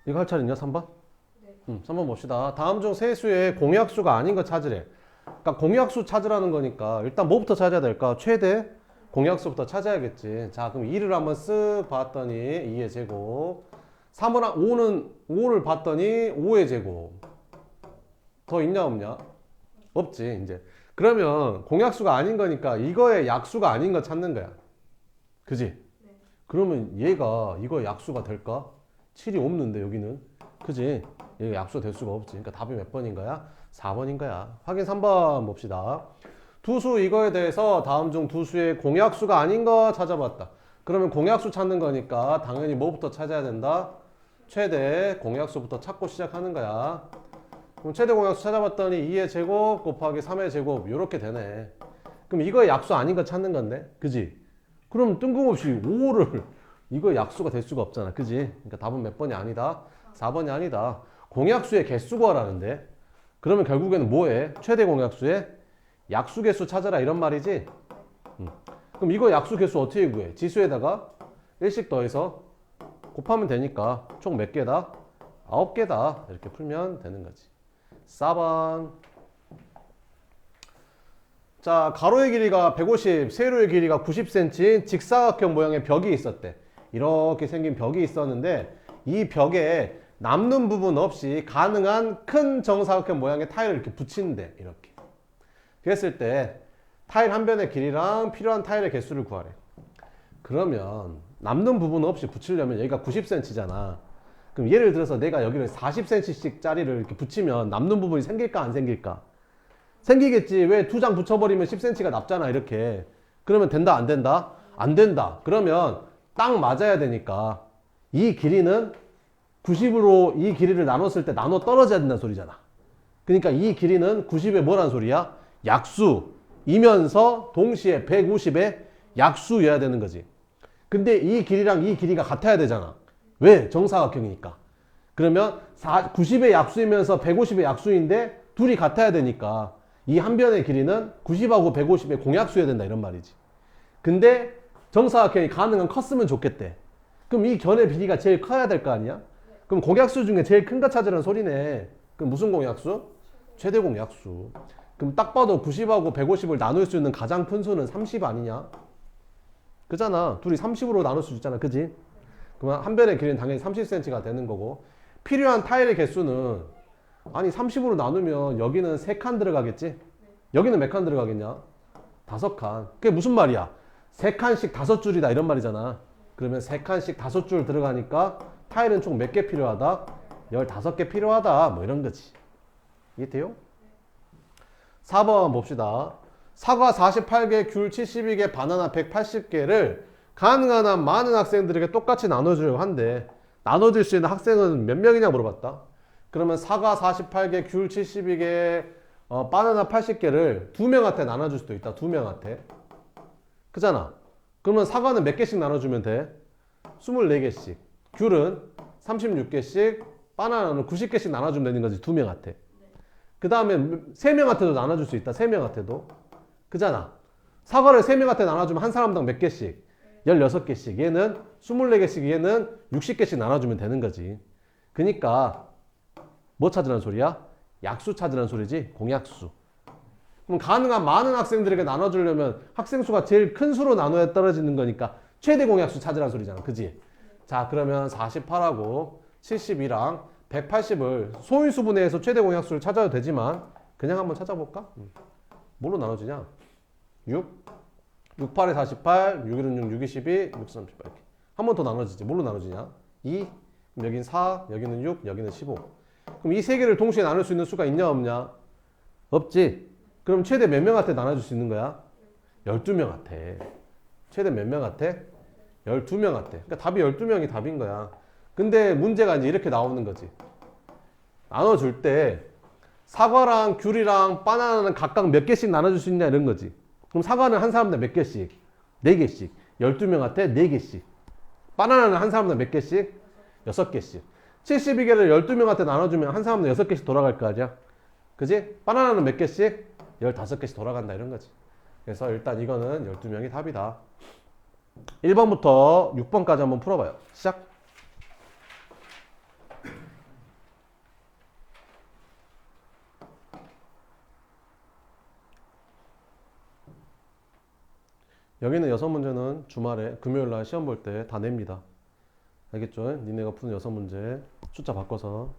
이거 할 차례 있냐? 3번? 네. 3번 봅시다. 다음 중 세수의 공약수가 아닌 거 찾으래. 그러니까 공약수 찾으라는 거니까 일단 뭐부터 찾아야 될까? 최대 공약수부터 찾아야겠지. 자, 그럼 2를 한번 쓱 봤더니 2의 제곱. 3은 5를 봤더니 5의 제곱. 더 있냐 없냐? 없지 이제. 그러면 공약수가 아닌 거니까 이거의 약수가 아닌 거 찾는 거야. 그지? 네. 그러면 얘가 이거 약수가 될까? 7이 없는데 여기는. 그지? 얘가 약수가 될 수가 없지. 그러니까 답이 몇 번인 거야? 4번인 거야. 확인 3번 봅시다. 두수 이거에 대해서 다음 중 두수의 공약수가 아닌 거 찾아봤다. 그러면 공약수 찾는 거니까 당연히 뭐부터 찾아야 된다? 최대 공약수부터 찾고 시작하는 거야. 그럼 최대 공약수 찾아봤더니 2의 제곱 곱하기 3의 제곱 이렇게 되네. 그럼 이거 약수 아닌 거 찾는 건데, 그지? 그럼 뜬금없이 5를 이거 약수가 될 수가 없잖아, 그지? 그러니까 답은 몇 번이 아니다? 4번이 아니다. 공약수의 개수 구하라는데, 그러면 결국에는 뭐해? 최대 공약수의 약수 개수 찾아라 이런 말이지? 그럼 이거 약수 개수 어떻게 구해? 지수에다가 1씩 더해서 곱하면 되니까 총 몇 개다? 9개다. 이렇게 풀면 되는 거지. 4번. 자, 가로의 길이가 150, 세로의 길이가 90cm 직사각형 모양의 벽이 있었대. 이렇게 생긴 벽이 있었는데 이 벽에 남는 부분 없이 가능한 큰 정사각형 모양의 타일을 이렇게 붙이는데 이렇게. 그랬을 때 타일 한 변의 길이랑 필요한 타일의 개수를 구하래. 그러면 남는 부분 없이 붙이려면 여기가 90cm잖아. 그럼 예를 들어서 내가 여기를 40cm씩 짜리를 이렇게 붙이면 남는 부분이 생길까 안 생길까? 생기겠지. 왜 두 장 붙여버리면 10cm가 남잖아 이렇게. 그러면 된다 안 된다? 안 된다. 그러면 딱 맞아야 되니까 이 길이는 90으로 이 길이를 나눴을 때 나눠 떨어져야 된다는 소리잖아. 그러니까 이 길이는 90에 뭐란 소리야? 약수이면서 동시에 150의 약수여야 되는 거지. 근데 이 길이랑 이 길이가 같아야 되잖아. 왜? 정사각형이니까. 그러면 90의 약수이면서 150의 약수인데 둘이 같아야 되니까 이 한 변의 길이는 90하고 150의 공약수여야 된다 이런 말이지. 근데 정사각형이 가능한 컸으면 좋겠대. 그럼 이 견의 비리가 제일 커야 될 거 아니야? 그럼 공약수 중에 제일 큰 거 찾으라는 소리네. 그럼 무슨 공약수? 최대 공약수. 그럼 딱 봐도 90하고 150을 나눌 수 있는 가장 큰 수는 30 아니냐? 그잖아. 둘이 30으로 나눌 수 있잖아. 그지? 그러면 한 변의 길이는 당연히 30cm가 되는 거고 필요한 타일의 개수는 아니 30으로 나누면 여기는 3칸 들어가겠지? 여기는 몇 칸 들어가겠냐? 5칸. 그게 무슨 말이야? 3칸씩 5줄이다 이런 말이잖아. 그러면 3칸씩 5줄 들어가니까 타일은 총 몇 개 필요하다? 15개 필요하다. 뭐 이런 거지. 이해돼요? 4번 봅시다. 사과 48개, 귤 72개, 바나나 180개를 가능한 한 많은 학생들에게 똑같이 나눠주려고 한대. 나눠줄 수 있는 학생은 몇 명이냐 물어봤다. 그러면 사과 48개, 귤 72개, 바나나 80개를 2명한테 나눠줄 수도 있다. 2명한테. 그잖아. 그러면 사과는 몇 개씩 나눠주면 돼? 24개씩. 귤은 36개씩, 바나나는 90개씩 나눠주면 되는 거지. 2명한테. 그 다음에 3명한테도 나눠줄 수 있다. 3명한테도. 그잖아. 사과를 3명한테 나눠주면 한 사람당 몇 개씩? 16개씩. 얘는 24개씩, 얘는 60개씩 나눠주면 되는 거지. 그러니까 뭐 찾으라는 소리야? 약수 찾으라는 소리지. 공약수. 그럼 가능한 많은 학생들에게 나눠주려면 학생 수가 제일 큰 수로 나눠야 떨어지는 거니까 최대 공약수 찾으라는 소리잖아. 그지? 자, 그러면 48하고 72랑 180을 소인수분해해서 최대 공약수를 찾아도 되지만 그냥 한번 찾아볼까? 뭘로 나눠지냐? 6, 6, 8에 48, 6, 1은 6, 6, 2, 12, 6, 38 이렇게. 한 번 더 나눠지지. 뭘로 나눠지냐? 2, 그럼 여긴 4, 여기는 6, 여기는 15. 그럼 이 세 개를 동시에 나눌 수 있는 수가 있냐 없냐? 없지. 그럼 최대 몇 명한테 나눠줄 수 있는 거야? 12명한테. 최대 몇 명한테? 12명한테. 그러니까 답이 12명이 답인 거야. 근데 문제가 이제 이렇게 나오는 거지. 나눠줄 때 사과랑 귤이랑 바나나는 각각 몇 개씩 나눠줄 수 있냐 이런 거지. 그럼 사과는 한 사람당 몇 개씩? 4개씩. 12명한테 4개씩. 바나나는 한 사람당 몇 개씩? 6개씩. 72개를 12명한테 나눠주면 한 사람당 6개씩 돌아갈 거 아니야? 그지? 바나나는 몇 개씩? 15개씩 돌아간다 이런 거지. 그래서 일단 이거는 12명이 답이다. 1번부터 6번까지 한번 풀어봐요. 시작. 여기는 6문제는 주말에 금요일날 시험 볼 때 다 냅니다. 알겠죠? 니네가 푸는 6문제 숫자 바꿔서.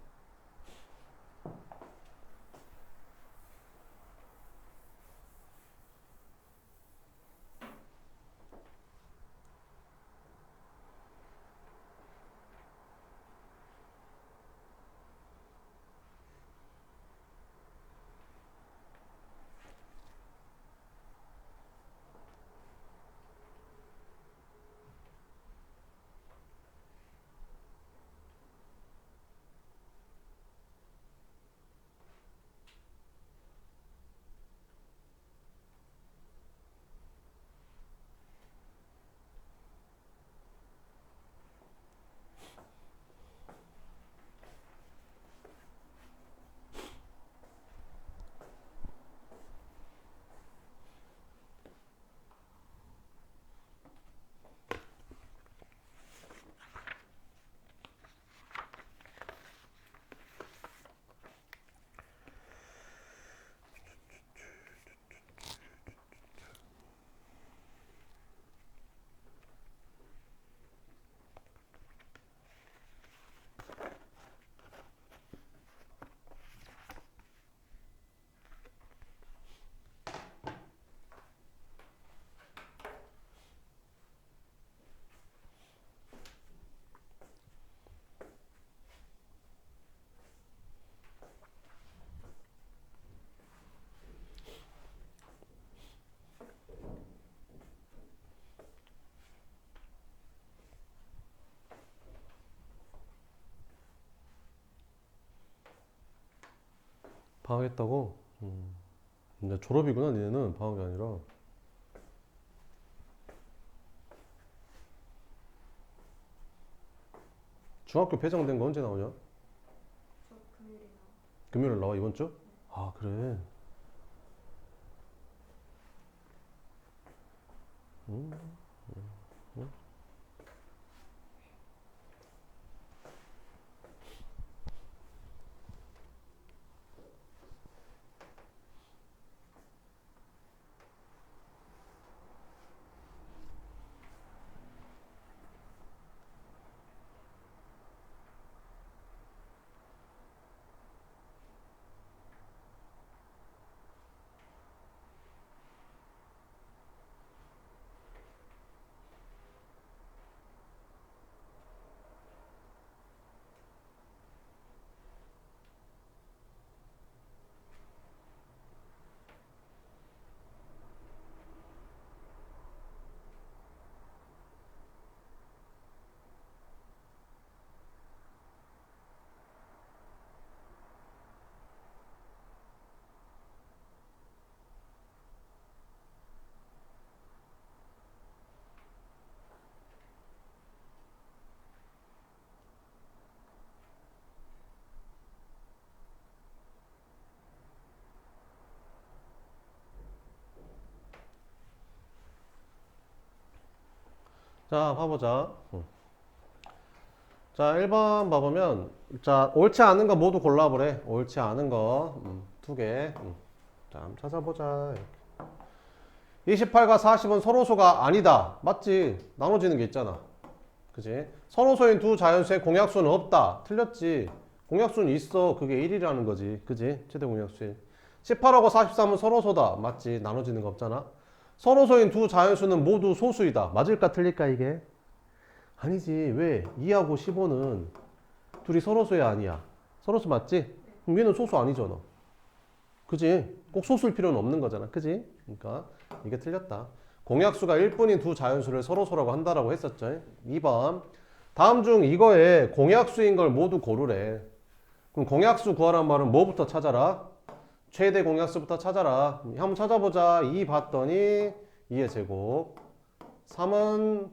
방학했다고? 근데 졸업이구나. 니네는 방학이 아니라. 중학교 배정된 거 언제 나오냐? 저 금요일에 나와요. 금요일 나와 이번 주? 아 그래. 자 봐보자. 자 1번 봐보면 자 옳지 않은 거 모두 골라보래. 옳지 않은 거 2개. 자 한번 찾아보자. 28과 40은 서로소가 아니다. 맞지? 나눠지는 게 있잖아. 그지? 서로소인 두 자연수의 공약수는 없다. 틀렸지? 공약수는 있어. 그게 1이라는 거지. 그지? 최대 공약수인. 18하고 43은 서로소다. 맞지? 나눠지는 거 없잖아. 서로소인 두 자연수는 모두 소수이다. 맞을까 틀릴까 이게? 아니지. 왜? 2하고 15는 둘이 서로소야 아니야? 서로소 맞지? 그럼 얘는 소수 아니잖아. 그지? 꼭 소수일 필요는 없는 거잖아. 그지? 그러니까 이게 틀렸다. 공약수가 1분인 두 자연수를 서로소라고 한다라고 했었죠. 2번. 다음 중 이거에 공약수인 걸 모두 고르래. 그럼 공약수 구하란 말은 뭐부터 찾아라? 최대 공약수부터 찾아라. 한번 찾아보자. 2 봤더니 2의 제곱. 3은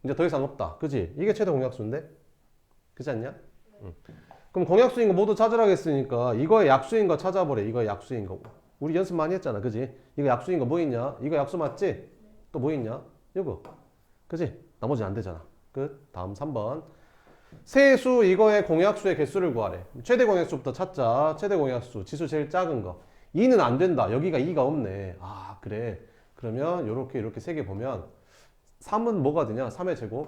이제 더 이상 없다. 그지? 이게 최대 공약수인데? 그렇지 않냐? 응. 그럼 공약수인 거 모두 찾으라고 했으니까 이거의 약수인 거 찾아보래. 이거의 약수인 거. 우리 연습 많이 했잖아. 그지? 이거 약수인 거 뭐 있냐? 이거 약수 맞지? 또 뭐 있냐? 이거. 그지? 나머지 안 되잖아. 끝. 다음 3번. 세수 이거의 공약수의 개수를 구하래. 최대 공약수부터 찾자. 최대 공약수. 지수 제일 작은 거. 2는 안 된다. 여기가 2가 없네. 아, 그래. 그러면 이렇게 세 개 보면 3은 뭐가 되냐? 3의 제곱.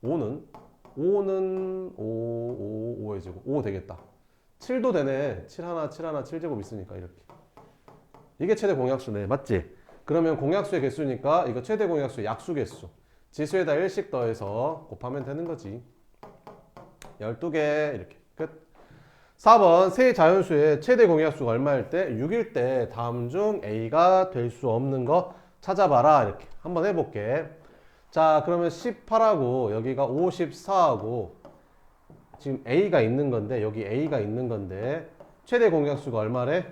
5는 5의 제곱. 5 되겠다. 7도 되네. 7 하나, 7 하나, 7제곱 있으니까 이렇게. 이게 최대 공약수네. 맞지? 그러면 공약수의 개수니까 이거 최대 공약수의 약수 개수. 지수에다 1씩 더해서 곱하면 되는 거지. 12개 이렇게. 끝. 4번 세 자연수의 최대 공약수가 얼마일 때? 6일 때 다음 중 A가 될 수 없는 거 찾아봐라. 이렇게 한번 해볼게. 자, 그러면 18하고 여기가 54하고 지금 A가 있는 건데 여기 A가 있는 건데 최대 공약수가 얼마래?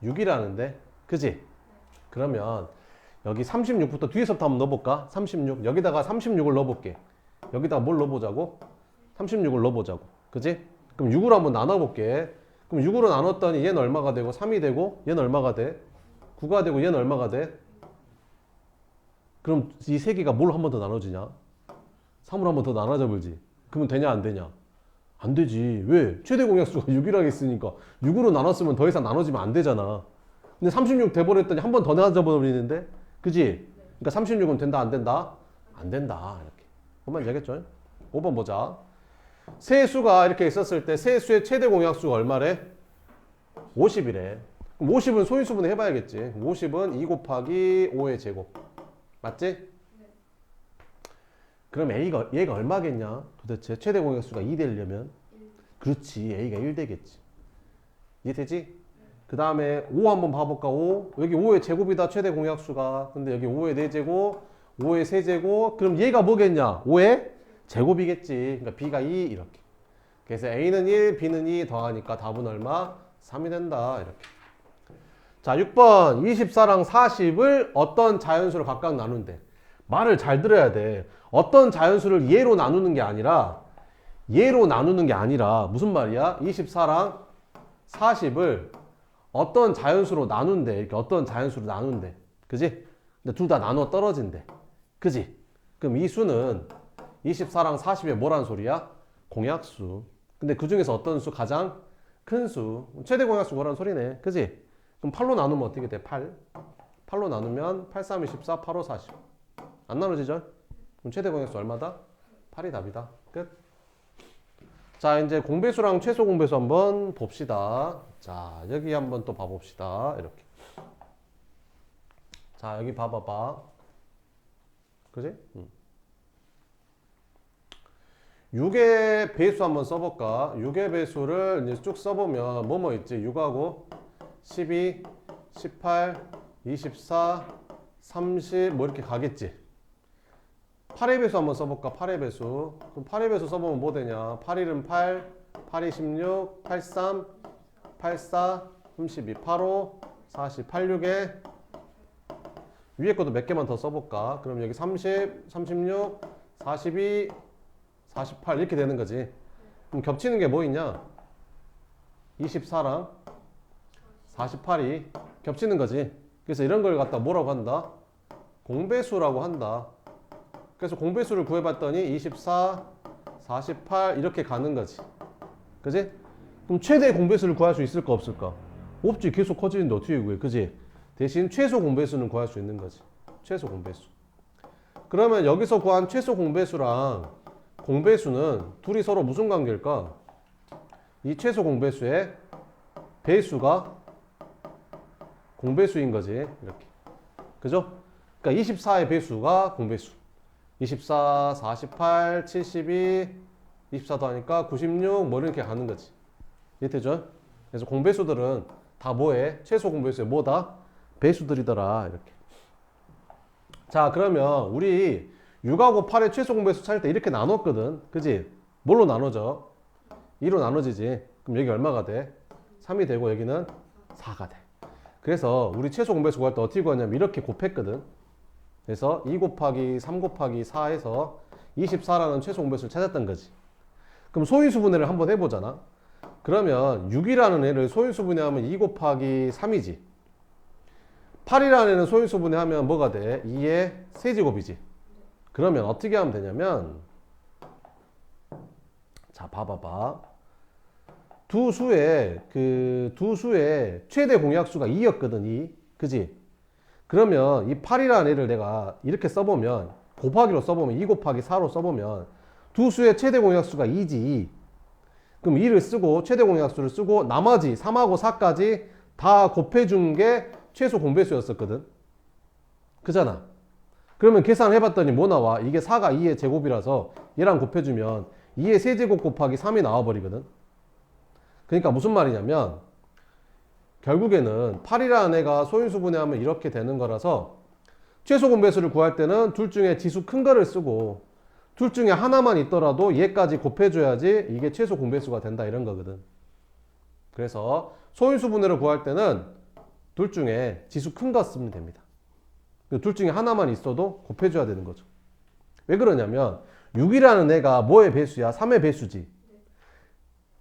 6이라는데 그지? 그러면 여기 36부터 뒤에서부터 한번 넣어볼까? 36 여기다가 36을 넣어볼게. 여기다가 뭘 넣어보자고? 36을 넣어보자고. 그지? 그럼 6으로 한번 나눠볼게. 그럼 6으로 나눴더니 얘는 얼마가 되고 3이 되고 얘는 얼마가 돼? 9가 되고 얘는 얼마가 돼? 그럼 이 세 개가 뭘 한 번 더 나눠지냐? 3으로 한 번 더 나눠져 볼지. 그러면 되냐 안 되냐? 안 되지. 왜? 최대 공약수가 6이라고 했으니까 6으로 나눴으면 더 이상 나눠지면 안 되잖아. 근데 36 돼버렸더니 한 번 더 나눠져 버리는데? 그지? 그러니까 36은 된다 안 된다? 안 된다. 이렇게. 보면 되겠죠? 5번 보자. 세 수가 이렇게 있었을 때 세 수의 최대 공약수가 얼마래? 50이래. 그럼 50은 소인수분해 해봐야겠지. 50은 2 곱하기 5의 제곱. 맞지? 그럼 얘가 얼마겠냐? 도대체 최대 공약수가 2 되려면? 그렇지. A가 1 되겠지. 이해되지? 그 다음에 5 한번 봐볼까? 5. 여기 5의 제곱이다. 최대 공약수가. 근데 여기 5의 4제곱, 5의 세제곱. 그럼 얘가 뭐겠냐? 5의 제곱이겠지. 그러니까 B가 2 이렇게. 그래서 A는 1, B는 2 더하니까 답은 얼마? 3이 된다. 이렇게. 자, 6번 24랑 40을 어떤 자연수로 각각 나눈대. 말을 잘 들어야 돼. 어떤 자연수를 얘로 나누는 게 아니라 무슨 말이야? 24랑 40을 어떤 자연수로 나눈대. 이렇게 어떤 자연수로 나눈대. 그지? 근데 둘 다 나눠 떨어진대. 그지? 그럼 이 수는 24랑 40의 뭐란 소리야? 공약수. 근데 그 중에서 어떤 수 가장 큰 수? 최대 공약수 뭐란 소리네. 그지? 그럼 8로 나누면 어떻게 돼? 8. 8로 나누면 8, 3, 24, 8, 5, 40. 안 나눠지죠? 그럼 최대 공약수 얼마다? 8이 답이다. 끝. 자, 이제 공배수랑 최소 공배수 한번 봅시다. 자, 여기 한번 또 봐봅시다. 이렇게. 자, 여기 봐봐봐. 그지? 6의 배수 한번 써볼까? 6의 배수를 이제 쭉 써보면 뭐뭐 있지? 6하고 12, 18, 24, 30 뭐 이렇게 가겠지? 8의 배수 한번 써볼까? 8의 배수. 그럼 8의 배수 써보면 뭐 되냐? 8, 1은 8, 8, 2, 16, 8, 3, 8, 4, 32, 8, 5, 40, 8, 6에 위에 것도 몇 개만 더 써볼까? 그럼 여기 30, 36, 42, 48 이렇게 되는 거지. 그럼 겹치는 게 뭐 있냐? 24랑 48이 겹치는 거지. 그래서 이런 걸 갖다 뭐라고 한다? 공배수라고 한다. 그래서 공배수를 구해봤더니 24, 48 이렇게 가는 거지. 그지? 그럼 최대 공배수를 구할 수 있을까 없을까? 없지. 계속 커지는데 어떻게 구해? 그지? 대신 최소 공배수는 구할 수 있는 거지. 최소 공배수. 그러면 여기서 구한 최소 공배수랑 공배수는 둘이 서로 무슨 관계일까? 이 최소 공배수의 배수가 공배수인 거지. 이렇게. 그죠? 그러니까 24의 배수가 공배수. 24, 48, 72, 24 더하니까 96 뭐 이렇게 가는 거지. 이해되죠? 그래서 공배수들은 다 뭐해? 최소 공배수의 뭐다? 배수들이더라. 이렇게. 자, 그러면 우리 6하고 8의 최소 공배수 찾을 때 이렇게 나눴거든. 그지? 뭘로 나눠져? 2로 나눠지지. 그럼 여기 얼마가 돼? 3이 되고 여기는 4가 돼. 그래서 우리 최소 공배수 구할 때 어떻게 구하냐면 이렇게 곱했거든. 그래서 2 곱하기 3 곱하기 4에서 24라는 최소 공배수를 찾았던 거지. 그럼 소인수분해를 한번 해보잖아. 그러면 6이라는 애를 소인수분해하면 2 곱하기 3이지. 8이라는 애는 소인수분해하면 뭐가 돼? 2의 세제곱이지. 그러면 어떻게 하면 되냐면 자, 봐봐봐. 두 수의 최대 공약수가 2였거든, 2. 그지? 그러면 이 8이라는 애를 내가 이렇게 써보면 곱하기로 써보면 2 곱하기 4로 써보면 두 수의 최대 공약수가 2지. 그럼 2를 쓰고 최대 공약수를 쓰고 나머지 3하고 4까지 다 곱해준 게 최소 공배수였었거든. 그잖아. 그러면 계산을 해봤더니 뭐 나와? 이게 4가 2의 제곱이라서 얘랑 곱해주면 2의 세제곱 곱하기 3이 나와버리거든. 그러니까 무슨 말이냐면 결국에는 8이라는 애가 소인수 분해하면 이렇게 되는 거라서 최소 공배수를 구할 때는 둘 중에 지수 큰 거를 쓰고 둘 중에 하나만 있더라도 얘까지 곱해줘야지 이게 최소 공배수가 된다 이런 거거든. 그래서 소인수 분해를 구할 때는 둘 중에 지수 큰 거 쓰면 됩니다. 둘 중에 하나만 있어도 곱해줘야 되는 거죠. 왜 그러냐면 6이라는 애가 뭐의 배수야? 3의 배수지.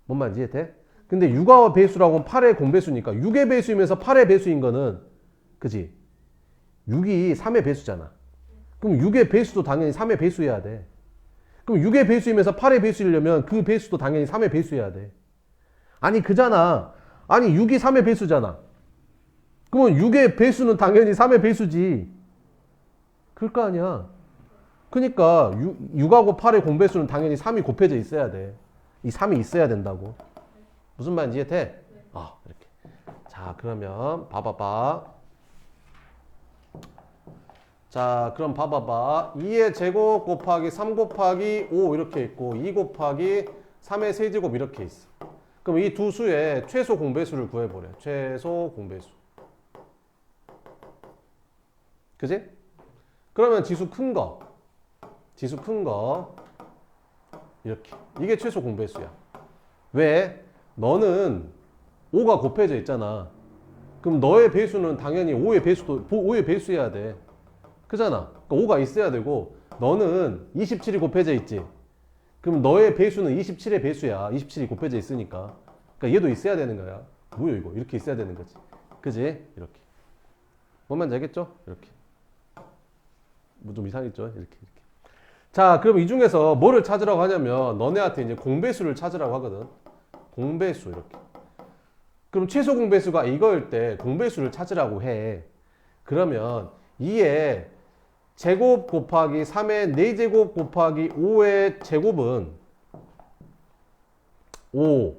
뭔 말인지 이해돼? 근데 6의 배수라고 하면 8의 공배수니까 6의 배수이면서 8의 배수인 거는 그지? 6이 3의 배수잖아. 그럼 6의 배수도 당연히 3의 배수여야 돼. 그럼 6의 배수이면서 8의 배수이려면 그 배수도 당연히 3의 배수여야 돼. 아니 그잖아. 아니 6이 3의 배수잖아. 그러면 6의 배수는 당연히 3의 배수지. 그럴 거 아니야. 그러니까 6하고 8의 공배수는 당연히 3이 곱해져 있어야 돼. 이 3이 있어야 된다고. 무슨 말인지 이해돼? 이렇게. 자, 그러면 봐봐봐. 자, 그럼 봐봐봐. 2의 제곱 곱하기 3 곱하기 5 이렇게 있고 2 곱하기 3의 세제곱 이렇게 있어. 그럼 이 두 수의 최소 공배수를 구해보래. 최소 공배수. 그지? 그러면 지수 큰 거. 지수 큰 거. 이렇게. 이게 최소 공배수야. 왜? 너는 5가 곱해져 있잖아. 그럼 너의 배수는 당연히 5의 배수도 5의 배수여야 돼. 그잖아. 그러니까 5가 있어야 되고 너는 27이 곱해져 있지. 그럼 너의 배수는 27의 배수야. 27이 곱해져 있으니까. 그러니까 얘도 있어야 되는 거야. 뭐야 이거? 이렇게 있어야 되는 거지. 그지? 이렇게. 뭔 말인지 알겠죠? 이렇게. 뭐 좀 이상했죠? 이렇게. 자, 그럼 이 중에서 뭐를 찾으라고 하냐면 너네한테 이제 공배수를 찾으라고 하거든. 공배수 이렇게. 그럼 최소 공배수가 이거일 때 공배수를 찾으라고 해. 그러면 2의 제곱 곱하기 3의 4제곱 곱하기 5의 제곱은 5.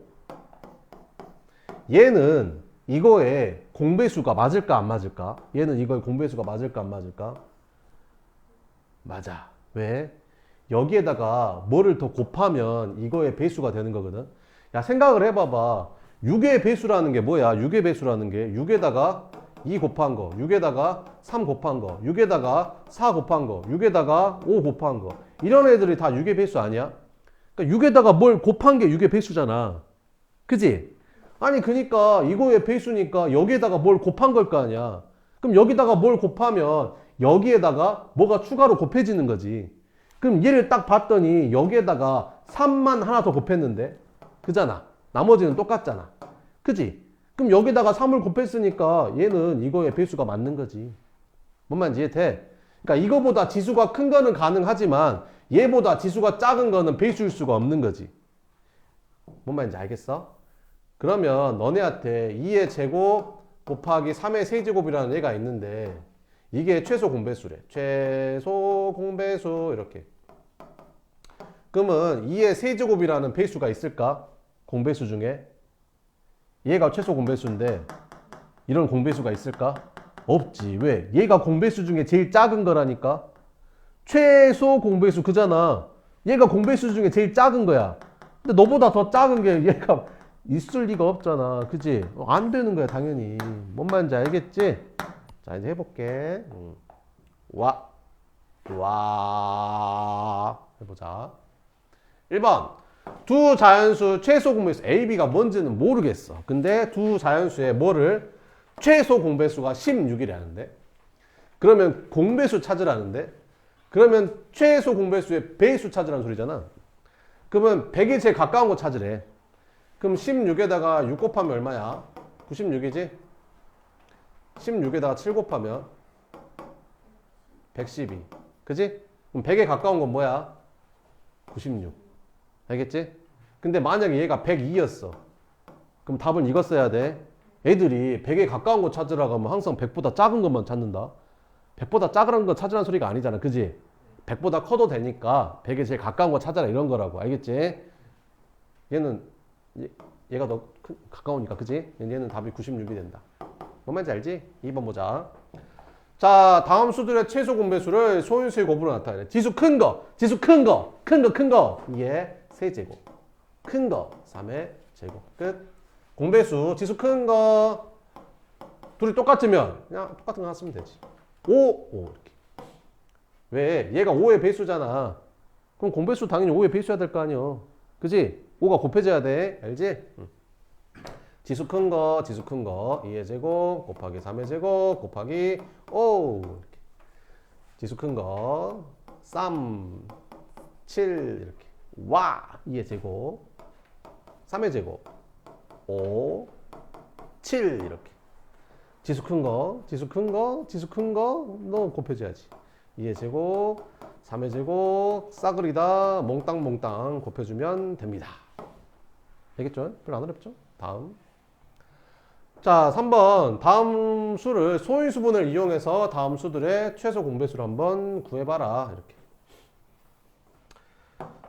얘는 이거의 공배수가 맞을까 안 맞을까? 얘는 이거의 공배수가 맞을까 안 맞을까? 맞아. 왜? 여기에다가 뭐를 더 곱하면 이거의 배수가 되는 거거든. 야, 생각을 해봐봐. 6의 배수라는 게 뭐야? 6의 배수라는 게 6에다가 2 곱한 거, 6에다가 3 곱한 거, 6에다가 4 곱한 거, 6에다가 5 곱한 거. 이런 애들이 다 6의 배수 아니야? 그러니까 6에다가 뭘 곱한 게 6의 배수잖아. 그지? 아니 그러니까 이거의 배수니까 여기에다가 뭘 곱한 걸 거 아니야. 그럼 여기다가 뭘 곱하면 여기에다가 뭐가 추가로 곱해지는 거지. 그럼 얘를 딱 봤더니 여기에다가 3만 하나 더 곱했는데 그잖아. 나머지는 똑같잖아. 그지? 그럼 여기다가 3을 곱했으니까 얘는 이거의 배수가 맞는 거지. 뭔 말인지 이해돼? 그러니까 이거보다 지수가 큰 거는 가능하지만 얘보다 지수가 작은 거는 배수일 수가 없는 거지. 뭔 말인지 알겠어? 그러면 너네한테 2의 제곱 곱하기 3의 세제곱이라는 얘가 있는데 이게 최소 공배수래. 최소 공배수 이렇게. 그러면 2의 세제곱이라는 배수가 있을까? 공배수 중에. 얘가 최소 공배수인데 이런 공배수가 있을까? 없지. 왜? 얘가 공배수 중에 제일 작은 거라니까. 최소 공배수 그잖아. 얘가 공배수 중에 제일 작은 거야. 근데 너보다 더 작은 게 얘가 있을 리가 없잖아. 그치? 안 되는 거야 당연히. 뭔 말인지 알겠지? 자 이제 해볼게. 해보자. 1번 두 자연수 최소 공배수 A, B가 뭔지는 모르겠어. 근데 두 자연수의 뭐를 최소 공배수가 16이라는데 그러면 공배수 찾으라는데 그러면 최소 공배수의 배수 찾으라는 소리잖아. 그러면 100이 제일 가까운 거 찾으래. 그럼 16에다가 6 곱하면 얼마야? 96이지? 16에다가 7 곱하면 112. 그지? 그럼 100에 가까운 건 뭐야? 96. 알겠지? 근데 만약에 얘가 102였어. 그럼 답은 이거 써야 돼. 애들이 100에 가까운 거 찾으라고 하면 항상 100보다 작은 것만 찾는다. 100보다 작은 거 찾으라는 소리가 아니잖아. 그지? 100보다 커도 되니까 100에 제일 가까운 거 찾아라 이런 거라고. 알겠지? 얘는 얘가 더 가까우니까. 그지? 얘는 답이 96이 된다. 뭔 말인지 알지? 2번 보자. 자, 다음 수들의 최소 공배수를 소인수의 곱으로 나타내. 지수 큰 거, 지수 큰 거, 큰 거, 큰 거. 2의 세제곱. 큰 거, 3의 제곱. 끝. 공배수, 지수 큰 거. 둘이 똑같으면 그냥 똑같은 거 하나 쓰면 되지. 5, 5 이렇게. 왜? 얘가 5의 배수잖아. 그럼 공배수 당연히 5의 배수여야 될 거 아니야. 그지? 5가 곱해져야 돼. 알지? 지수 큰 거, 지수 큰 거. 2의 제곱 곱하기 3의 제곱 곱하기 5 이렇게. 지수 큰 거 3, 7 이렇게. 와! 2의 제곱 3의 제곱 5, 7 이렇게. 지수 큰 거, 지수 큰 거, 지수 큰 거 너 곱해줘야지. 2의 제곱 3의 제곱 싸그리다 몽땅몽땅 곱해주면 됩니다. 알겠죠? 별로 안 어렵죠? 다음. 자, 3번. 다음 수를 소인수분을 이용해서 다음 수들의 최소 공배수를 한번 구해봐라. 이렇게.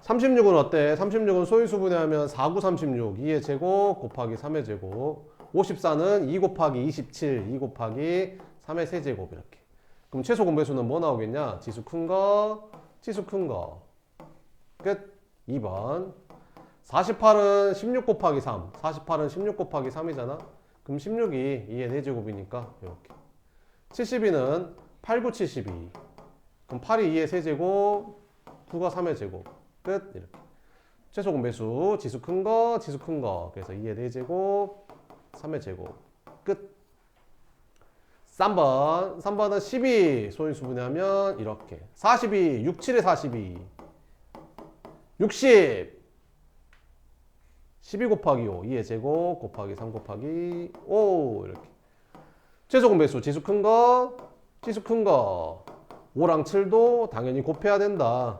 36은 어때? 36은 소인수분해 하면 4, 9, 36. 2의 제곱 곱하기 3의 제곱. 54는 2 곱하기 27. 2 곱하기 3의 세제곱. 이렇게. 그럼 최소 공배수는 뭐 나오겠냐? 지수 큰 거, 지수 큰 거. 끝. 2번. 48은 16 곱하기 3. 48은 16 곱하기 3이잖아. 그럼 16이 2의 4제곱이니까 이렇게. 72는 8, 9, 72. 그럼 8이 2의 세제곱, 9가 3의 제곱. 끝. 이렇게. 최소 공배수 지수 큰 거, 지수 큰 거. 그래서 2의 4제곱, 3의 제곱. 끝. 3번. 3번은 12 소인수 분해하면 이렇게. 42, 6, 7에 42. 60. 12 곱하기 5, 2의 제곱 곱하기 3 곱하기 5 이렇게. 최소 공배수 지수 큰 거, 지수 큰 거. 5랑 7도 당연히 곱해야 된다.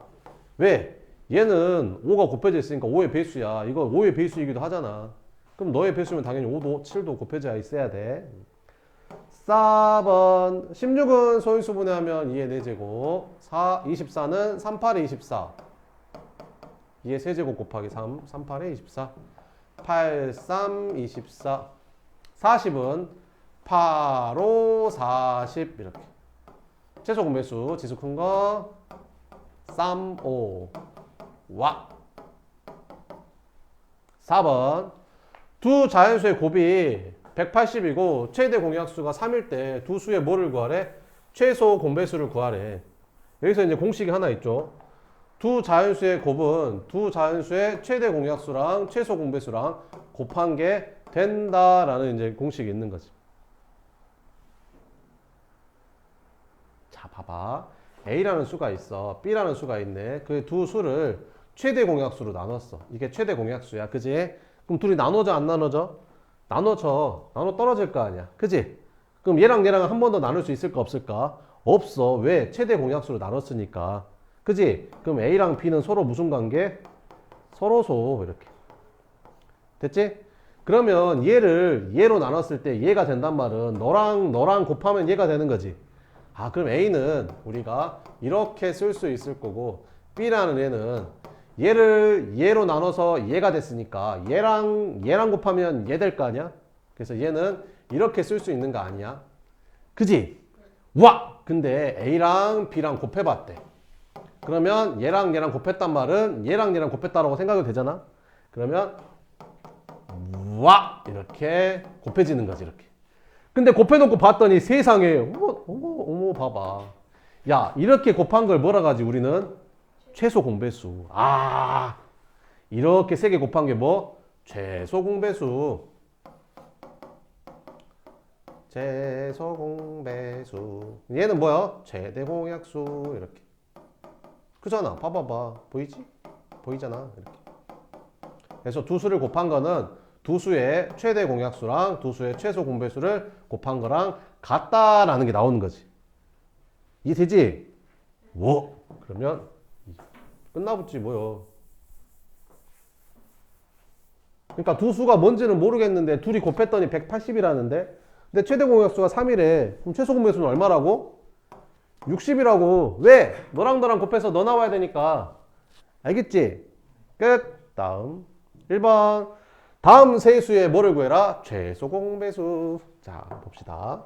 왜? 얘는 5가 곱해져 있으니까 5의 배수야. 이거 5의 배수이기도 하잖아. 그럼 너의 배수면 당연히 5도 7도 곱해져 있어야 돼. 4번 16은 소인수 분해하면 2의 4제곱 24는 3, 8의 24 2의 세제곱 곱하기 3, 3, 8의 24 8, 3, 24 40은 8, 5, 40 이렇게. 최소 공배수 지수 큰 거 3, 5 와. 4번 두 자연수의 곱이 180이고 최대 공약수가 3일 때 두 수의 뭐를 구하래? 최소 공배수를 구하래. 여기서 이제 공식이 하나 있죠. 두 자연수의 곱은 두 자연수의 최대 공약수랑 최소 공배수랑 곱한 게 된다라는 이제 공식이 있는 거지. 자, 봐봐. A라는 수가 있어. B라는 수가 있네. 그 두 수를 최대 공약수로 나눴어. 이게 최대 공약수야. 그지? 그럼 둘이 나눠져 안 나눠져? 나눠져. 나눠 떨어질 거 아니야. 그지? 그럼 얘랑 얘랑 한 번 더 나눌 수 있을까 없을까? 없어. 왜? 최대 공약수로 나눴으니까. 그지? 그럼 A랑 B는 서로 무슨 관계? 서로소. 이렇게. 됐지? 그러면 얘를 얘로 나눴을 때 얘가 된단 말은 너랑 곱하면 얘가 되는 거지. 아, 그럼 A는 우리가 이렇게 쓸 수 있을 거고 B라는 애는 얘를 얘로 나눠서 얘가 됐으니까 얘랑 곱하면 얘 될 거 아니야? 그래서 얘는 이렇게 쓸 수 있는 거 아니야? 그지? 와! 근데 A랑 B랑 곱해봤대. 그러면 얘랑 곱했단 말은 얘랑 곱했다라고 생각이 되잖아? 그러면 와! 이렇게 곱해지는 거지, 이렇게. 근데 곱해놓고 봤더니 세상에 어머 봐봐. 야, 이렇게 곱한 걸 뭐라 하지 우리는? 최소 공배수. 아, 이렇게 세게 곱한 게 뭐? 최소 공배수. 최소 공배수. 얘는 뭐야? 최대 공약수. 이렇게. 그잖아. 봐봐봐. 보이지? 보이잖아. 이렇게. 그래서 두 수를 곱한 거는 두 수의 최대 공약수랑 두 수의 최소 공배수를 곱한 거랑 같다라는 게 나오는 거지. 이해되지? 뭐? 그러면 끝나붙지 뭐요. 그러니까 두 수가 뭔지는 모르겠는데 둘이 곱했더니 180이라는데 근데 최대 공약수가 3이래. 그럼 최소 공배수는 얼마라고? 60이라고. 왜? 너랑 너랑 곱해서 너 나와야 되니까. 알겠지? 끝. 다음 1번. 다음 세수의 뭐를 구해라? 최소 공배수. 자, 봅시다.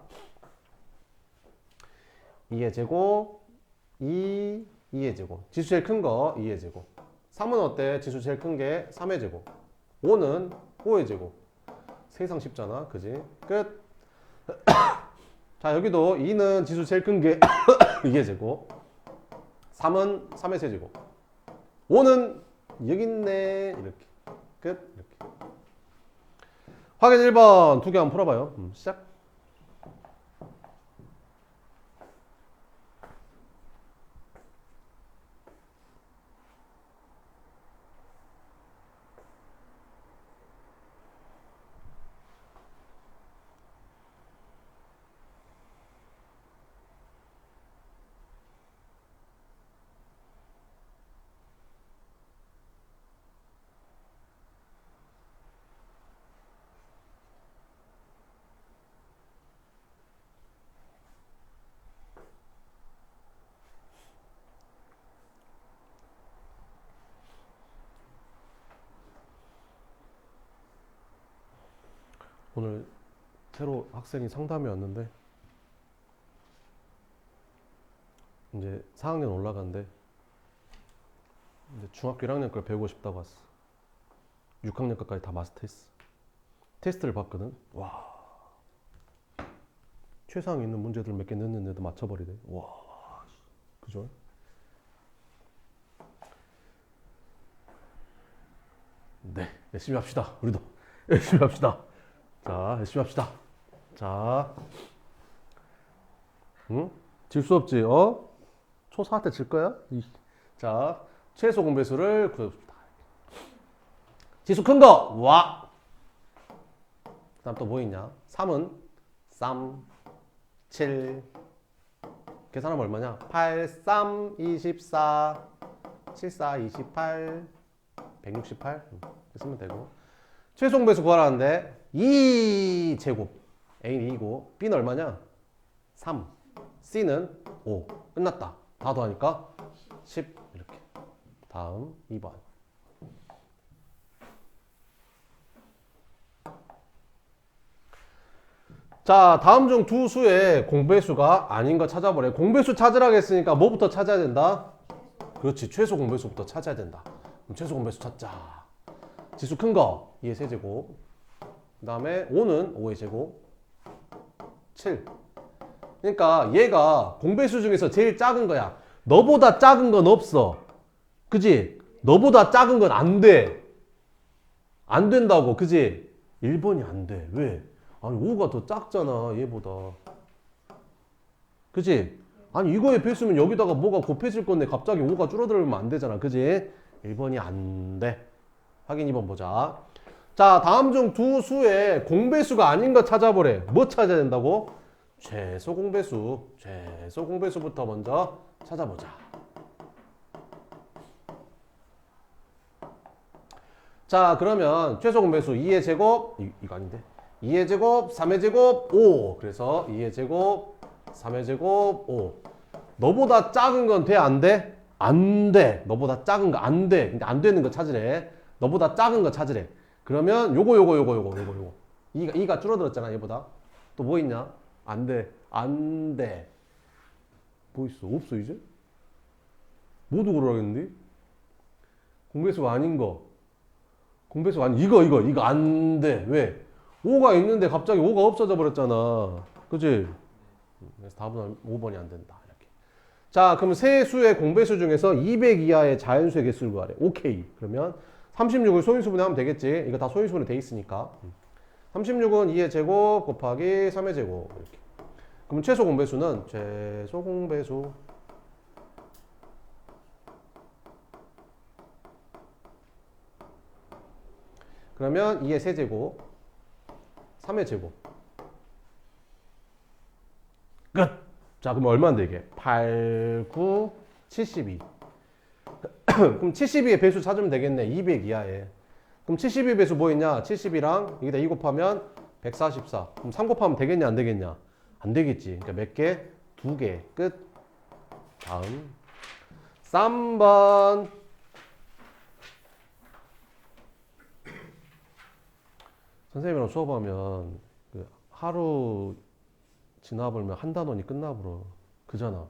2의 제곱, 2의 제곱. 지수 제일 큰 거 2의 제곱. 3은 어때? 지수 제일 큰 게 3의 제곱. 5는 5의 제곱. 세상 쉽잖아. 그지? 끝. 자, 여기도 2는 지수 제일 큰 게 2의 제곱. 3은 3의 세제곱. 5는 여기 있네. 이렇게. 끝. 이렇게. 확인 1번. 두 개 한번 풀어봐요. 시작. 오늘 새로 학생이 상담이 왔는데 이제 4학년 올라간대. 이제 중학교 1학년 걸 배우고 싶다고 왔어. 6학년 것까지 다 마스터했어. 테스트를 봤거든. 와, 최상 있는 문제들 몇 개 넣는데도 맞춰버리대. 와, 그죠? 네, 열심히 합시다. 우리도 열심히 합시다. 자, 열심히 합시다. 자, 응? 질 수 없지, 어? 초4 때 질 거야? 자, 최소 공배수를 구해봅시다. 지수 큰 거, 와! 그 다음 또 뭐 있냐? 3은 3, 7. 계산하면 얼마냐? 8, 3, 24, 7, 4, 28, 168. 쓰면 되고. 최소 공배수 구하라는데 2 제곱. A는 2고 B는 얼마냐? 3. C는 5. 끝났다. 다 더하니까 10. 이렇게. 다음 2번. 자, 다음 중 두 수의 공배수가 아닌 거 찾아보래. 공배수 찾으라고 했으니까 뭐부터 찾아야 된다? 그렇지. 최소 공배수부터 찾아야 된다. 그럼 최소 공배수 찾자. 지수 큰 거 2의 세제곱. 그 다음에 5는 5의 제곱. 7. 그러니까 얘가 공배수 중에서 제일 작은 거야. 너보다 작은 건 없어. 그지? 너보다 작은 건 안 돼. 안 된다고. 그지? 1번이 안 돼. 왜? 아니 5가 더 작잖아 얘보다. 그지? 아니 이거에 배수면 여기다가 뭐가 곱해질 건데 갑자기 5가 줄어들면 안 되잖아. 그지? 1번이 안 돼. 확인 2번 보자. 자, 다음 중 두 수의 공배수가 아닌 거 찾아보래. 뭐 찾아야 된다고? 최소 공배수. 최소 공배수부터 먼저 찾아보자. 자, 그러면 최소 공배수 2의 제곱 이거 아닌데 2의 제곱 3의 제곱 5. 그래서 2의 제곱 3의 제곱 5. 너보다 작은 건 돼? 안 돼? 안 돼. 너보다 작은 거 안 돼. 근데 안 되는 거 찾으래. 너보다 작은 거 찾으래. 그러면 요거 2가 줄어들었잖아 얘보다. 또 뭐 있냐? 안 돼. 안 돼. 뭐 있어? 없어 이제? 모두 그러겠는데? 공배수가 아닌 거. 공배수가 아닌 이거 안 돼. 왜? 5가 있는데 갑자기 5가 없어져 버렸잖아. 그치? 그래서 답은 5번이 안 된다. 이렇게. 자, 그럼 세 수의 공배수 중에서 200 이하의 자연수의 개수를 구하래. 오케이. 그러면 36을 소인수분해 하면 되겠지. 이거 다 소인수분해 돼 있으니까. 36은 2의 제곱 곱하기 3의 제곱. 이렇게. 그럼 최소 공배수는 최소 공배수. 그러면 2의 세제곱 3의 제곱 끝. 자, 그럼 얼마인데 이게? 8, 9, 72. 그럼 72의 배수 찾으면 되겠네. 200 이하에. 그럼 72 배수 뭐 있냐? 70이랑 여기다 2 곱하면 144. 그럼 3 곱하면 되겠냐? 안 되겠냐? 안 되겠지. 그러니까 몇 개? 2개. 끝. 다음 3번. 선생님이랑 수업하면 그 하루 지나버리면 한 단원이 끝나버려. 그잖아.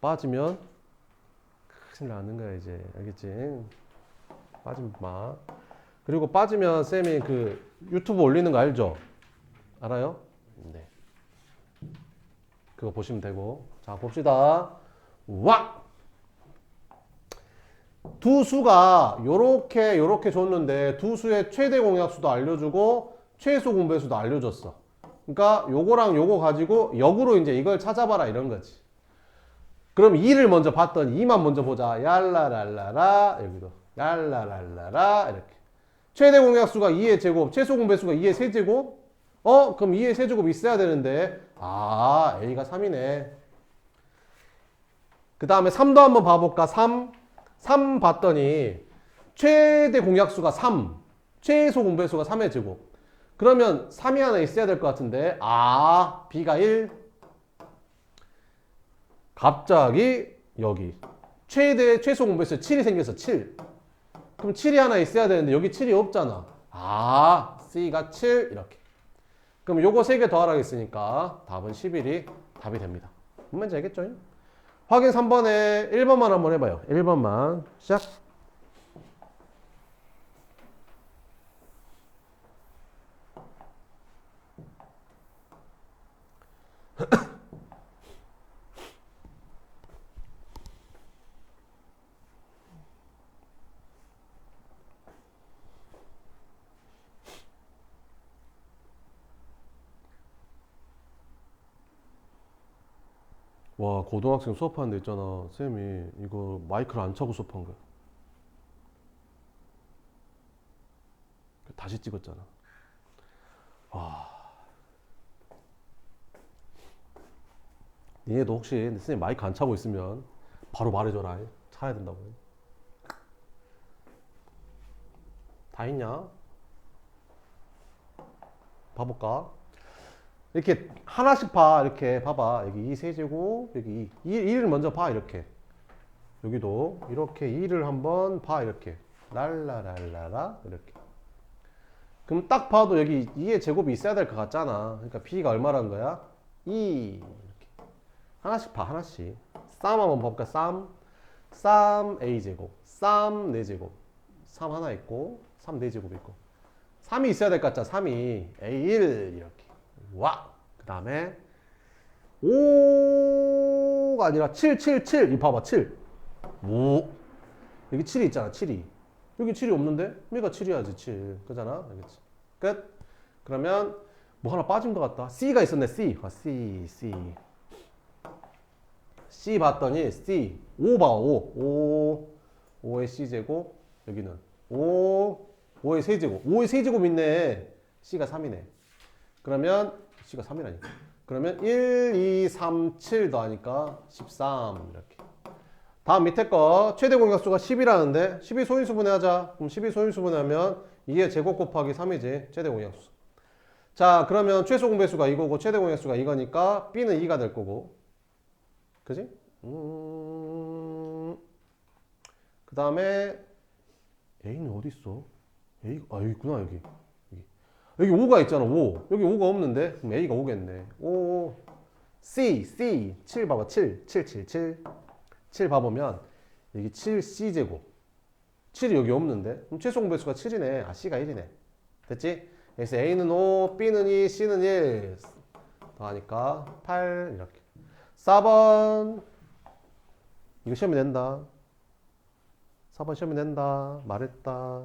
빠지면 큰일 나는 거야 이제. 알겠지? 빠지면 마. 그리고 빠지면 쌤이 그 유튜브 올리는 거 알죠? 알아요? 네. 그거 보시면 되고. 자, 봅시다. 와! 두 수가 요렇게 줬는데 두 수의 최대 공약수도 알려주고 최소 공배수도 알려줬어. 그러니까 요거랑 요거 가지고 역으로 이제 이걸 찾아봐라 이런 거지. 그럼 2를 먼저 봤더니 2만 먼저 보자. 얄라랄라라 여기도 얄라랄라라 이렇게. 최대 공약수가 2의 제곱, 최소 공배수가 2의 세제곱. 그럼 2의 세제곱 있어야 되는데 A가 3이네. 그 다음에 3도 한번 봐볼까? 3 봤더니 최대 공약수가 3, 최소 공배수가 3의 제곱. 그러면 3이 하나 있어야 될 것 같은데 B가 1. 갑자기 여기 최소 공배수 7이 생겨서 7. 그럼 7이 하나 있어야 되는데 여기 7이 없잖아. C가 7 이렇게. 그럼 요거 3개 더하라겠으니까 답은 11이 답이 됩니다. 뭔지 알겠죠? 확인 3번에 1번만 한번 해봐요. 1번만 시작. 와, 고등학생 수업하는 데 있잖아. 쌤이 이거 마이크를 안 차고 수업한 거야. 다시 찍었잖아. 와. 니네도 혹시 선생님 마이크 안 차고 있으면 바로 말해줘라. 차야 된다고. 다 했냐? 봐볼까? 이렇게 하나씩 봐. 이렇게 봐봐. 여기 2 세제곱, 여기 2를 먼저 봐. 이렇게. 여기도 이렇게 2를 한번 봐. 이렇게. 랄라랄라라. 이렇게. 그럼 딱 봐도 여기 2의 제곱이 있어야 될 것 같잖아. 그러니까 B가 얼마라는 거야? 2. 이렇게. 하나씩 봐. 하나씩. 쌈 한번 봐볼까? 쌈 A제곱. 쌈 4제곱. 3 하나 있고 3 4제곱 있고 3이 있어야 될 것 같잖아. 3이 A1 이렇게. 와! 그 다음에 5가 아니라 7. 이 봐봐. 7. 오. 여기 7이 있잖아. 7이. 여기 7이 없는데? 얘가 7이야지. 7. 그잖아. 알겠지? 끝. 그러면 뭐 하나 빠진 것 같다. C가 있었네. C. C 봤더니 C. 5 봐. 5의 C제곱. 여기는 5의 세제곱. 5의 세제곱 있네. C가 3이네. 그러면 C가 3이라니까. 그러면 1, 2, 3, 7 더하니까 13 이렇게. 다음 밑에 거 최대 공약수가 10이라는데 10이 소인수분해하자. 그럼 10이 소인수분해하면 2의 제곱 곱하기 3이지. 최대 공약수. 자, 그러면 최소 공배수가 이거고 최대 공약수가 이거니까 B는 2가 될 거고. 그지? 그 다음에 A는 어디 있어? 여기 있구나. 여기 5가 있잖아. 5. 여기 5가 없는데 그럼 A가 5겠네. 5 C 7 봐봐. 7 봐보면 여기 7C제곱. 7이 여기 없는데 그럼 최소 공배수가 7이네. C가 1이네. 됐지? 그래서 A는 5, B는 2, C는 1 더하니까 8 이렇게. 4번 이거 시험이 된다. 4번 시험이 된다. 말했다.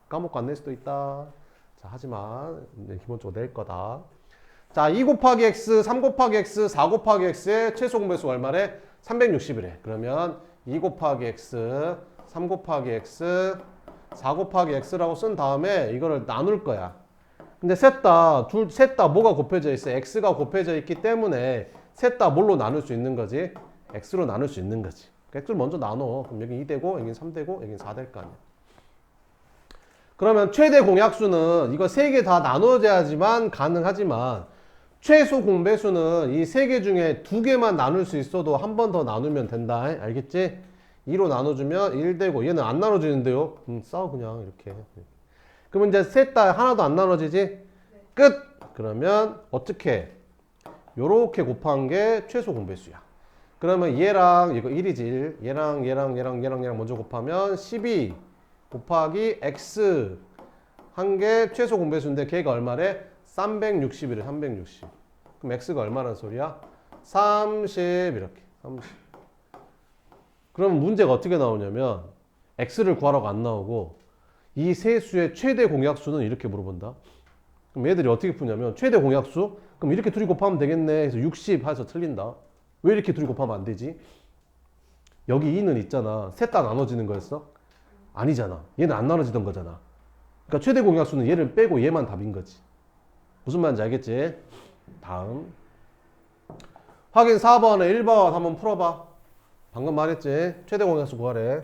까먹고 안 낼 수도 있다. 자, 하지만 기본적으로 낼 거다. 자, 2 곱하기 x, 3 곱하기 x, 4 곱하기 x의 최소 공배수가 얼마래? 360이래. 그러면 2 곱하기 x, 3 곱하기 x, 4 곱하기 x라고 쓴 다음에 이거를 나눌 거야. 근데 셋 다 뭐가 곱해져 있어? x가 곱해져 있기 때문에 셋 다 뭘로 나눌 수 있는 거지? x로 나눌 수 있는 거지. x를 먼저 나눠. 그럼 여기 2 되고, 여기는 3 되고, 여기는 4 될 거 아니야. 그러면 최대 공약수는 이거 3개 다 나눠져야지만 가능하지만 최소 공배수는 이 세 개 중에 두 개만 나눌 수 있어도 한 번 더 나누면 된다. 알겠지? 2로 나눠주면 1 되고 얘는 안 나눠지는데요. 써 그냥 이렇게. 그러면 이제 셋 다 하나도 안 나눠지지? 끝! 그러면 어떻게? 요렇게 곱한 게 최소 공배수야. 그러면 얘랑 이거 1이지 1. 얘랑 먼저 곱하면 12 곱하기 x 한 게 최소 공배수인데 걔가 얼마래? 360이래. 360. 그럼 x가 얼마란 소리야? 30 이렇게. 30. 그럼 문제가 어떻게 나오냐면 x를 구하라고 안 나오고 이 세 수의 최대 공약수는 이렇게 물어본다. 그럼 얘들이 어떻게 푸냐면 최대 공약수? 그럼 이렇게 둘이 곱하면 되겠네 해서 60 해서 틀린다. 왜 이렇게 둘이 곱하면 안 되지? 여기 2는 있잖아. 셋 다 나눠지는 거였어? 아니잖아. 얘는 안 나눠지던 거잖아. 그러니까 최대 공약수는 얘를 빼고 얘만 답인 거지. 무슨 말인지 알겠지? 다음 확인 4번에 1번 한번 풀어봐. 방금 말했지? 최대 공약수 구하래.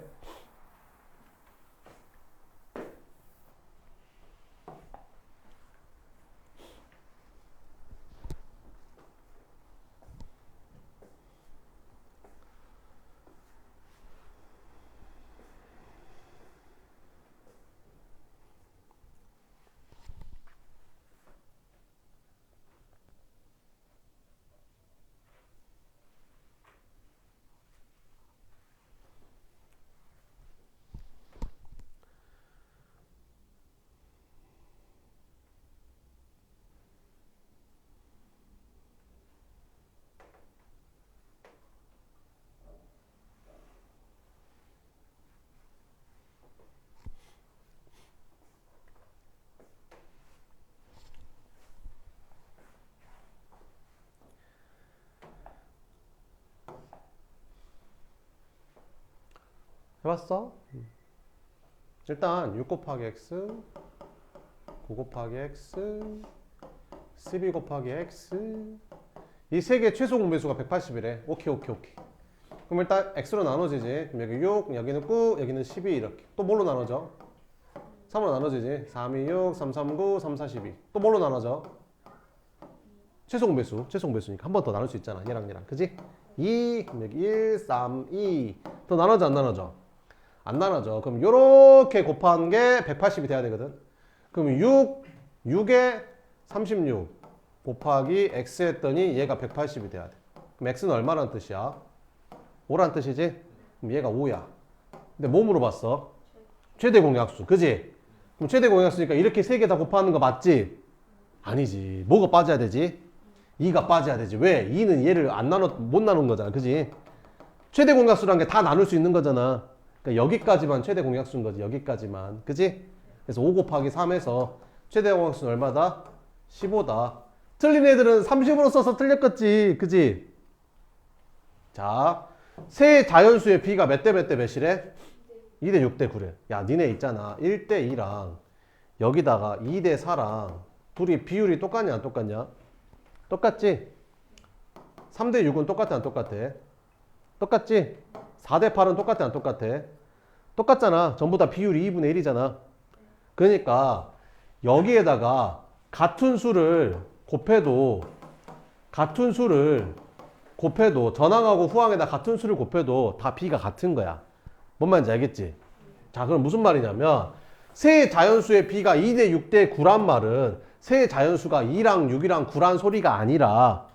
해봤어? 일단 6 곱하기 x 9 곱하기 x 12 곱하기 x 이 세 개 최소 공배수가 180이래. 오케이. 그럼 일단 x로 나눠지지. 그럼 여기 6, 여기는 9, 여기는 12 이렇게. 또 뭘로 나눠져? 3으로 나눠지지. 3, 2, 6, 3, 3, 9, 3, 4, 12. 또 뭘로 나눠져? 최소 공배수니까 한 번 더 나눌 수 있잖아. 얘랑 그지? 2, 그럼 여기 1, 3, 2. 또 나눠져 안 나눠져? 안 나눠져. 그럼 요렇게 곱한 게 180이 돼야 되거든. 그럼 6에 36 곱하기 x 했더니 얘가 180이 돼야 돼. 그럼 x는 얼마란 뜻이야? 5란 뜻이지? 그럼 얘가 5야. 근데 뭐 물어봤어? 최대 공약수. 그지? 그럼 최대 공약수니까 이렇게 세 개 다 곱하는 거 맞지? 아니지. 뭐가 빠져야 되지? 2가 빠져야 되지. 왜? 2는 얘를 못 나눈 거잖아. 그지? 최대 공약수란 게 다 나눌 수 있는 거잖아. 그러니까 여기까지만 최대 공약수인 거지. 여기까지만. 그지? 그래서 5 곱하기 3에서 최대 공약수는 얼마다? 15다. 틀린 애들은 30으로 써서 틀렸겠지. 그지? 자, 세 자연수의 비가 몇 대 몇이래? 2대 6대 9래. 야, 니네 있잖아. 1대 2랑 여기다가 2대 4랑 둘이 비율이 똑같냐 안 똑같냐? 똑같지? 3대 6은 똑같아 안 똑같아? 똑같지? 4대 8은 똑같아 안 똑같아? 똑같잖아. 전부 다 비율이 2분의 1이잖아. 그러니까 여기에다가 같은 수를 곱해도 전항하고 후항에다 같은 수를 곱해도 다 비가 같은 거야. 뭔 말인지 알겠지? 자, 그럼 무슨 말이냐면 세 자연수의 비가 2대 6대 9란 말은 세 자연수가 2랑 6이랑 9란 소리가 아니라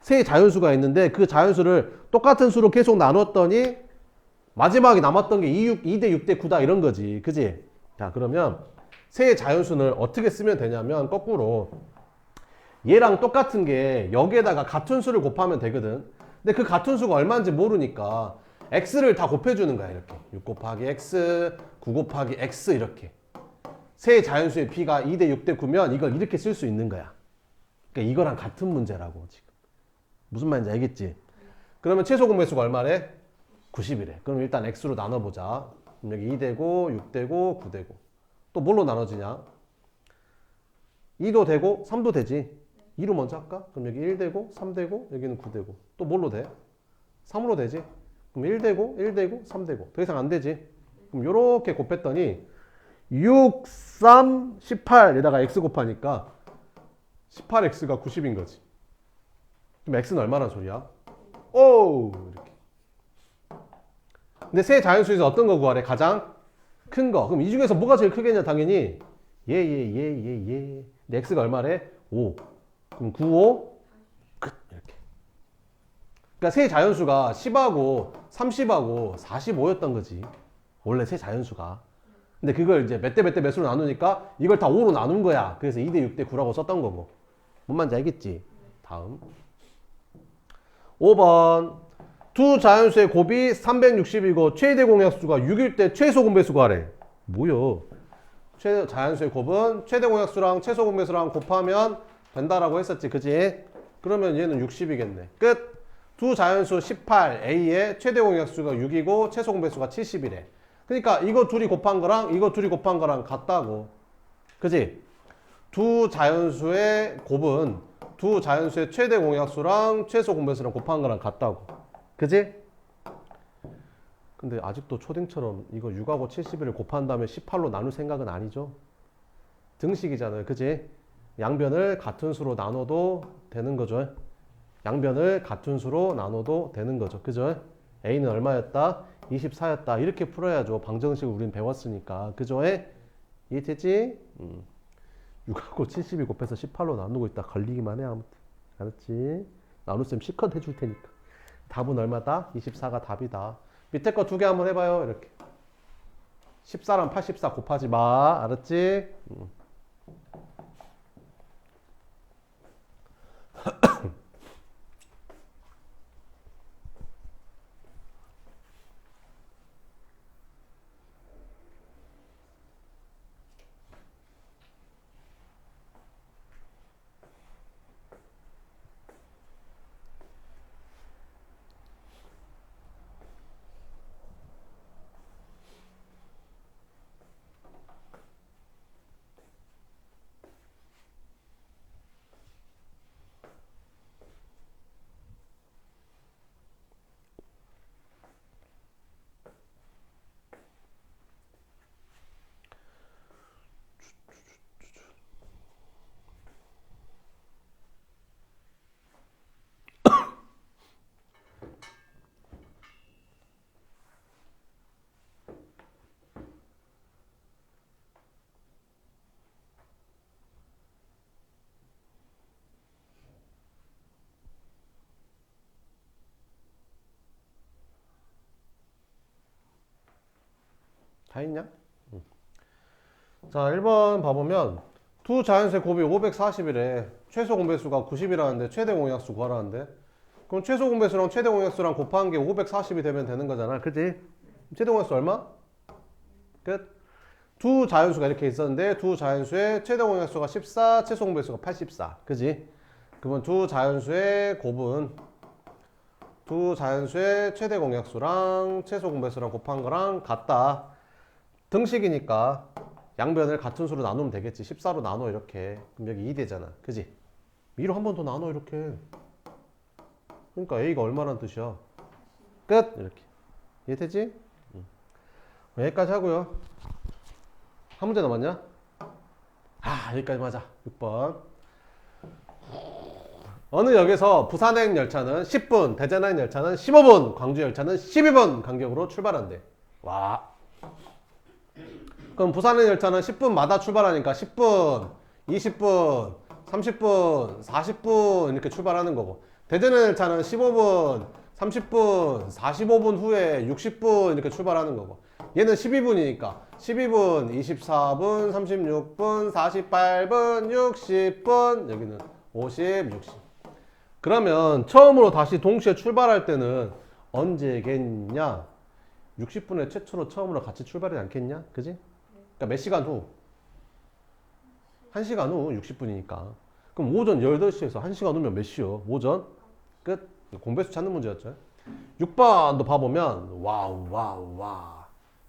세 자연수가 있는데 그 자연수를 똑같은 수로 계속 나눴더니 마지막에 남았던 게 2대 6대 9다 이런 거지. 그지? 자, 그러면 세 자연수를 어떻게 쓰면 되냐면 거꾸로 얘랑 똑같은 게 여기에다가 같은 수를 곱하면 되거든. 근데 그 같은 수가 얼마인지 모르니까 x를 다 곱해주는 거야. 이렇게 6 곱하기 x 9 곱하기 x 이렇게 세 자연수의 b가 2대 6대 9면 이걸 이렇게 쓸 수 있는 거야. 그러니까 이거랑 같은 문제라고 지금. 무슨 말인지 알겠지? 그러면 최소 공배수가 얼마래? 90이래. 그럼 일단 x로 나눠보자. 그럼 여기 2되고 6되고 9되고 또 뭘로 나눠지냐? 2도 되고 3도 되지. 2로 먼저 할까? 그럼 여기 1되고 3되고 여기는 9되고 또 뭘로 돼? 3으로 되지. 그럼 1되고 1되고 3되고 더 이상 안 되지. 그럼 요렇게 곱했더니 6, 3, 18에다가 x 곱하니까 18x가 90인 거지. 그럼 x는 얼마란 소리야? 오! 이렇게. 근데 세 자연수에서 어떤 거 구하래? 가장 큰 거. 그럼 이 중에서 뭐가 제일 크겠냐? 당연히 얘. 근데 x가 얼마래? 5. 그럼 9, 5, 끝. 이렇게. 그러니까 세 자연수가 10하고 30하고 45였던 거지. 원래 세 자연수가. 근데 그걸 이제 몇 대 몇 대 몇으로 나누니까 이걸 다 5로 나눈 거야. 그래서 2대 6대 9라고 썼던 거고. 뭔 말인지 알겠지? 다음. 5번. 두 자연수의 곱이 360이고 최대 공약수가 6일 때 최소 공배수 구하래. 뭐요? 자연수의 곱은 최대 공약수랑 최소 공배수랑 곱하면 된다라고 했었지. 그지? 그러면 얘는 60이겠네. 끝. 두 자연수 18 A의 최대 공약수가 6이고 최소 공배수가 70이래. 그러니까 이거 둘이 곱한 거랑 이거 둘이 곱한 거랑 같다고. 그지? 두 자연수의 곱은 두 자연수의 최대 공약수랑 최소 공배수랑 곱한 거랑 같다고. 그지? 근데 아직도 초딩처럼 이거 6하고 71을 곱한 다음에 18로 나눌 생각은 아니죠? 등식이잖아요. 그지? 양변을 같은 수로 나눠도 되는 거죠. 양변을 같은 수로 나눠도 되는 거죠. 그죠? A는 얼마였다? 24였다. 이렇게 풀어야죠. 방정식을 우린 배웠으니까. 그죠? 이해됐지? 6하고 70이 곱해서 18로 나누고 있다. 걸리기만 해. 아무튼. 알았지? 나눗셈 C컷 해줄 테니까. 답은 얼마다? 24가 답이다. 밑에 거 두 개 한번 해봐요. 이렇게. 14랑 84 곱하지 마. 알았지? 다 했냐? 자, 1번 봐보면 두 자연수의 곱이 540이래. 최소 공배수가 90이라는데 최대 공약수 구하라는데. 그럼 최소 공배수랑 최대 공약수랑 곱한 게 540이 되면 되는 거잖아. 그치? 최대 공약수 얼마? 끝. 두 자연수가 이렇게 있었는데 두 자연수의 최대 공약수가 14, 최소 공배수가 84. 그지? 그러면 두 자연수의 곱은 두 자연수의 최대 공약수랑 최소 공배수랑 곱한 거랑 같다. 등식이니까 양변을 같은 수로 나누면 되겠지. 14로 나눠 이렇게. 그럼 여기 2 되잖아. 그지? 2로 한 번 더 나눠 이렇게. 그러니까 A가 얼마란 뜻이야? 끝! 이렇게. 이해되지? 여기까지 하고요. 한 문제 남았냐? 여기까지 맞아. 6번. 어느 역에서 부산행 열차는 10분, 대전행 열차는 15분, 광주 열차는 12분 간격으로 출발한대. 와. 그럼 부산행 열차는 10분마다 출발하니까 10분, 20분, 30분, 40분 이렇게 출발하는 거고, 대전행 열차는 15분, 30분, 45분 후에 60분 이렇게 출발하는 거고, 얘는 12분이니까 12분, 24분, 36분, 48분, 60분, 여기는 50, 60. 그러면 처음으로 다시 동시에 출발할 때는 언제겠냐? 60분에 최초로 처음으로 같이 출발하지 않겠냐? 그지? 그러니까 몇 시간 후? 1시간 후 60분이니까. 그럼 오전 8시에서 1시간 후면 몇 시요? 오전? 끝. 공배수 찾는 문제였죠. 6번도 봐보면 와우.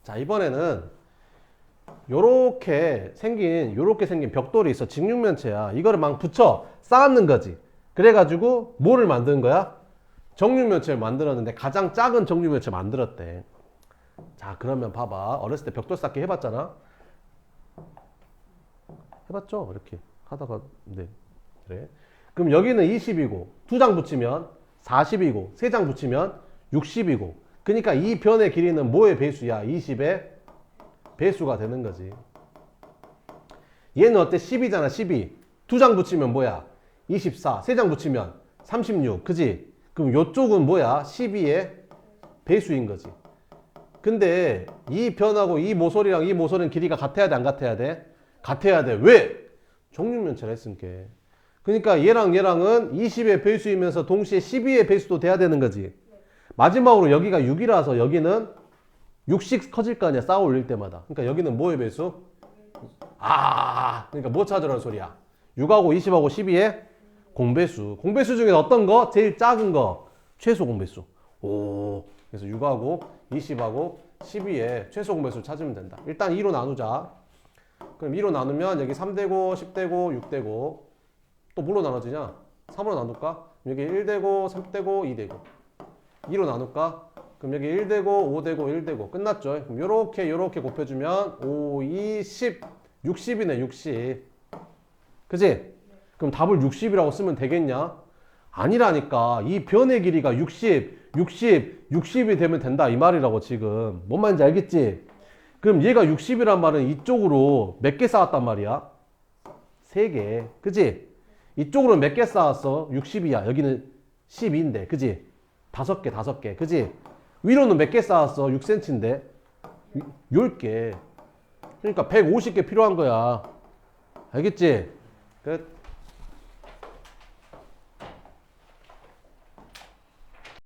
자, 이번에는 요렇게 생긴 벽돌이 있어. 직육면체야. 이거를 막 붙여 쌓는 거지. 그래가지고 뭐를 만드는 거야? 정육면체를 만들었는데 가장 작은 정육면체 만들었대. 자, 그러면 봐봐. 어렸을 때 벽돌 쌓기 해봤잖아. 해봤죠? 이렇게 하다가 네, 그래. 그럼 여기는 20이고, 2장 붙이면 40이고, 3장 붙이면 60이고. 그러니까 이 변의 길이는 뭐의 배수야? 20의 배수가 되는 거지. 얘는 어때? 10이잖아, 12. 2장 붙이면 뭐야? 24. 3장 붙이면 36. 그지? 그럼 요쪽은 뭐야? 12의 배수인 거지. 근데 이 변하고 이 모서리랑 이 모서리는 길이가 같아야 돼, 안 같아야 돼? 같아야 돼. 왜? 정육면체라 했으니까. 그러니까 얘랑 얘랑은 20의 배수이면서 동시에 12의 배수도 돼야 되는 거지. 마지막으로 여기가 6이라서 여기는 6씩 커질 거 아니야, 쌓아 올릴 때마다. 그러니까 여기는 뭐의 배수? 그러니까 뭐 찾으라는 소리야? 6하고 20하고 12의 공배수. 공배수 중에 어떤 거? 제일 작은 거. 최소 공배수. 오. 그래서 6하고 20하고 12의 최소 공배수 찾으면 된다. 일단 2로 나누자. 그럼 2로 나누면 여기 3되고 10되고 6되고 또 뭘로 나눠지냐? 3으로 나눌까? 여기 1되고 3되고 2되고 2로 나눌까? 그럼 여기 1되고 5되고 1되고 끝났죠? 그럼 요렇게 곱해주면 5, 2, 10 60이네 60. 그지? 그럼 답을 60이라고 쓰면 되겠냐? 아니라니까. 이 변의 길이가 60이 되면 된다 이 말이라고 지금. 뭔 말인지 알겠지? 그럼 얘가 60이란 말은 이쪽으로 몇 개 쌓았단 말이야? 3개. 그지? 이쪽으로 몇 개 쌓았어? 60이야. 여기는 12인데. 그지? 5개. 그지? 위로는 몇 개 쌓았어? 6cm인데. 10개. 그러니까 150개 필요한 거야. 알겠지? 끝.